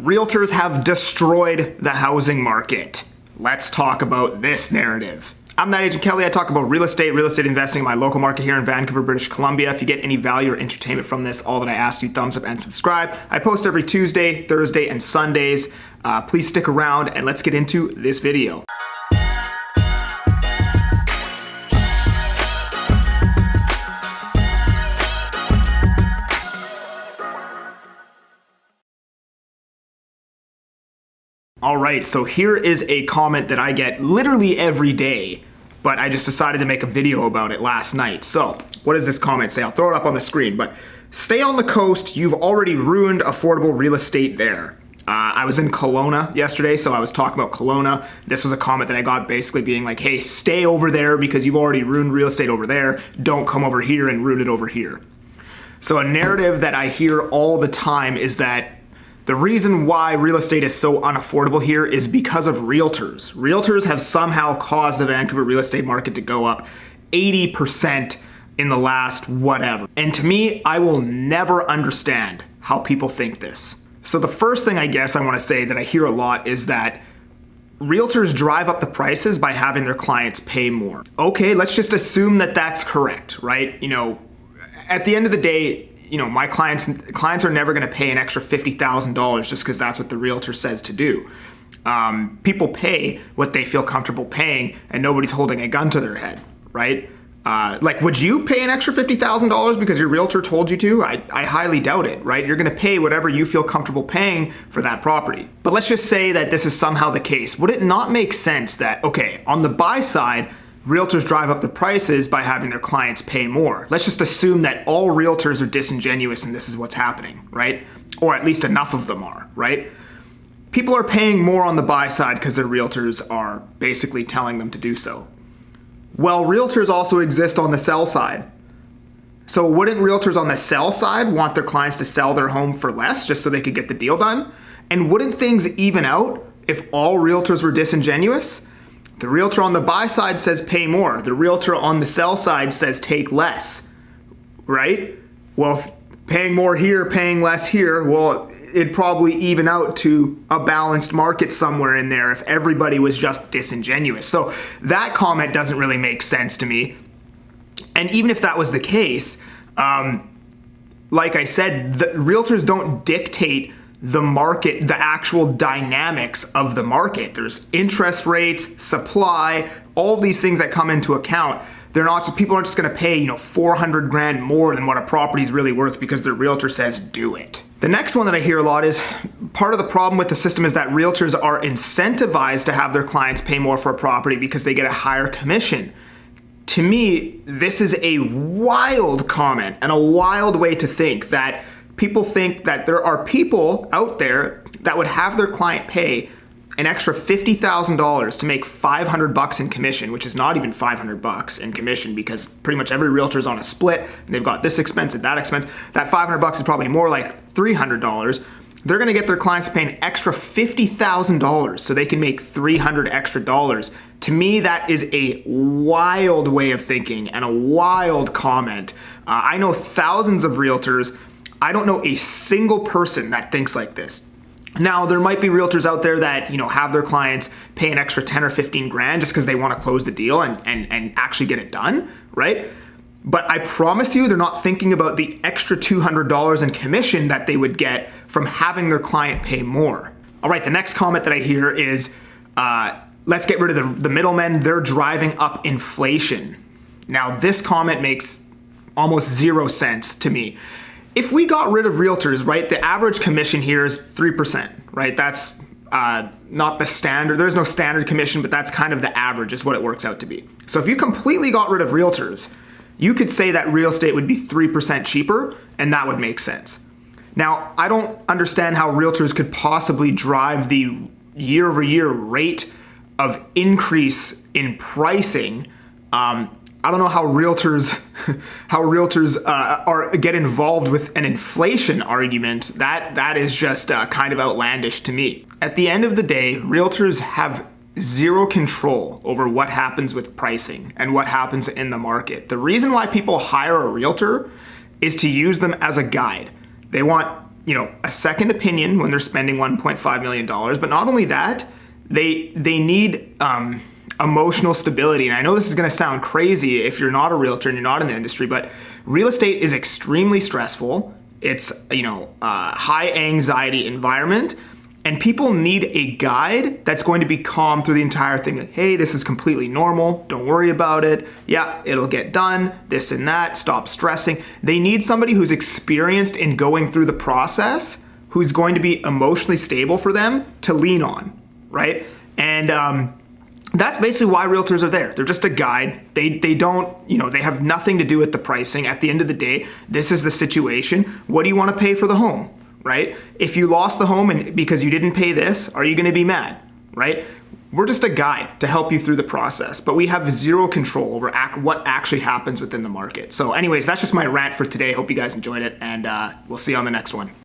Realtors have destroyed the housing market. Let's talk about this narrative. I'm that Agent Kelly. I talk about real estate investing in my local market here in Vancouver, British Columbia. If you get any value or entertainment from this, all that I ask you, thumbs up and subscribe. I post every Tuesday, Thursday, and Sundays. Please stick around and let's get into this video. All right, so here is a comment that I get literally every day, but I just decided to make a video about it last night. So what does this comment say? I'll throw it up on the screen, but stay on the coast. You've already ruined affordable real estate there. I was in Kelowna yesterday, so I was talking about Kelowna. This was a comment that I got basically being like, hey, stay over there because you've already ruined real estate over there. Don't come over here and ruin it over here. So a narrative that I hear all the time is that the reason why real estate is so unaffordable here is because of realtors. Realtors have somehow caused the Vancouver real estate market to go up 80% in the last whatever. And to me, I will never understand how people think this. So the first thing I guess I want to say that I hear a lot is that realtors drive up the prices by having their clients pay more. Okay, let's just assume that that's correct, right? You know, at the end of the day, you know, my clients are never going to pay an extra $50,000 just because that's what the realtor says to do. People pay what they feel comfortable paying, and nobody's holding a gun to their head, right? Like, would you pay an extra $50,000 because your realtor told you to? I highly doubt it, right? You're going to pay whatever you feel comfortable paying for that property. But let's just say that this is somehow the case. Would it not make sense that, okay, on the buy side, realtors drive up the prices by having their clients pay more? Let's just assume that all realtors are disingenuous and this is what's happening, right? Or at least enough of them are, right? People are paying more on the buy side because their realtors are basically telling them to do so. Well, realtors also exist on the sell side. So wouldn't realtors on the sell side want their clients to sell their home for less just so they could get the deal done? And wouldn't things even out if all realtors were disingenuous? The realtor on the buy side says pay more. The realtor on the sell side says take less, right? Well, if paying more here, paying less here, well, it'd probably even out to a balanced market somewhere in there if everybody was just disingenuous. So that comment doesn't really make sense to me. And even if that was the case, like I said, the realtors don't dictate the market, the actual dynamics of the market. There's interest rates, supply, all of these things that come into account. They're not just, people aren't just gonna pay, you know, 400 grand more than what a property is really worth because their realtor says do it. The next one that I hear a lot is part of the problem with the system is that realtors are incentivized to have their clients pay more for a property because they get a higher commission. To me, this is a wild comment and a wild way to think that people think that there are people out there that would have their client pay an extra $50,000 to make $500 in commission, which is not even $500 in commission because pretty much every realtor is on a split and they've got this expense and that expense. That $500 is probably more like $300. They're gonna get their clients to pay an extra $50,000 so they can make $300 extra dollars. To me, that is a wild way of thinking and a wild comment. I know thousands of realtors. I don't know a single person that thinks like this. Now, there might be realtors out there that, you know, have their clients pay an extra 10 or 15 grand just because they want to close the deal and actually get it done, right? But I promise you, they're not thinking about the extra $200 in commission that they would get from having their client pay more. All right, the next comment that I hear is, let's get rid of the middlemen. They're driving up inflation. Now, this comment makes almost zero sense to me. If we got rid of realtors, right, the average commission here is 3%, right? That's not the standard. There's no standard commission, but that's kind of the average is what it works out to be. So if you completely got rid of realtors, you could say that real estate would be 3% cheaper, and that would make sense. Now, I don't understand how realtors could possibly drive the year-over-year rate of increase in pricing. I don't know how realtors get involved with an inflation argument. That is just kind of outlandish to me. At the end of the day, realtors have zero control over what happens with pricing and what happens in the market. The reason why people hire a realtor is to use them as a guide. They want a second opinion when they're spending $1.5 million. But not only that, they need emotional stability. And I know this is going to sound crazy if you're not a realtor and you're not in the industry, but real estate is extremely stressful. It's a high anxiety environment, and people need a guide that's going to be calm through the entire thing. Like, hey, this is completely normal. Don't worry about it. Yeah, it'll get done. This and that. Stop stressing. They need somebody who's experienced in going through the process, who's going to be emotionally stable for them to lean on, right? And that's basically why realtors are there. They're just a guide. They don't, they have nothing to do with the pricing. At the end of the day, this is the situation. What do you want to pay for the home? Right? If you lost the home and because you didn't pay this, are you going to be mad? Right? We're just a guide to help you through the process, but we have zero control over what actually happens within the market. So anyways, that's just my rant for today. Hope you guys enjoyed it, and we'll see you on the next one.